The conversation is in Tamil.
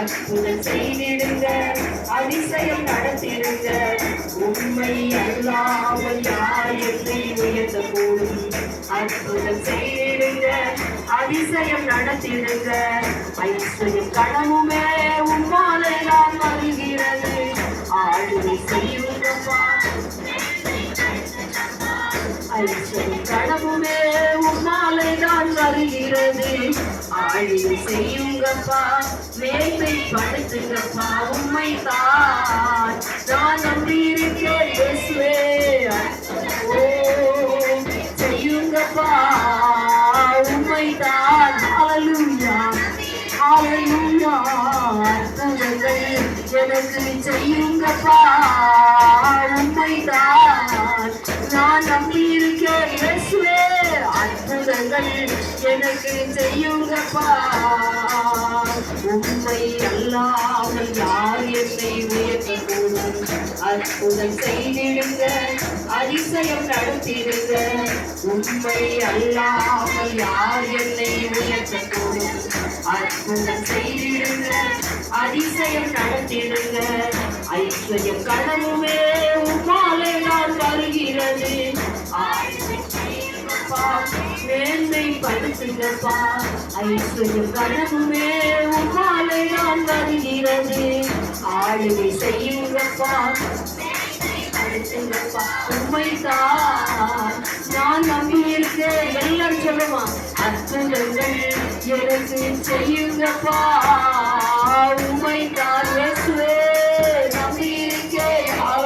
அற்புதம் செய்திடுங்க, அதிசயம் நடத்திடுங்க. உண்மை அல்லாமல் யார் என்னை உயர்த்தக்கூடும்? அற்புதம் செய்திடுங்க, அதிசயம் நடத்திடுங்க. ஐஸ்வர்யம் கனவுமே உம்மாலே நான் வருகிறது. ஆளுகை செய்யுங்கப்பா, ஐஸ்வர்யம் கனவுமே உம்மாலே நான் வருகிறது. ஆளுகை செய்யுங்கப்பா, மேன்மை படுத்துங்கப்பா. உம்மை தான் நான் நம்பியிருக்கேன் இயேசுவே. ஓ செய்யுங்கப்பா, உம்மை தான். ஹல்லேலூயா ஹல்லேலூயா. அற்புதங்கள் எனக்கு செய்யுங்கப்பா, உம்மை தான் நான் நம்பியிருக்கேன் இயேசுவே. அற்புதங்கள் எனக்கு செய்யுங்கப்பா. உம்மை அல்லாமல் யார் என்னை உயர்த்தக்கூடும்? அற்புதம் செய்திடுங்க, அதிசயம் நடத்திடுங்க. உம்மை அல்லாமல் யார் என்னை உயர்த்தக்கூடும்? அற்புதம் செய்திடுங்க, அதிசயம் நடத்திடுங்க. ஐஸ்வர்யம் கனவுமே உம்மாலே நான் வருகிறது. மேன்மை படுத்துங்கப்பா, ஐஸ்வர்யம் கனவுமே உம்மாலே நான் வருகிறது. ஆளுகை செய்யுங்கப்பா, படுத்துங்கப்பா. உம்மைதான் நான் நம்பியிருக்கேன். எல்லாரும் சொல்லுமா, அற்புதங்கள் எனக்கு செய்யுங்கப்பா.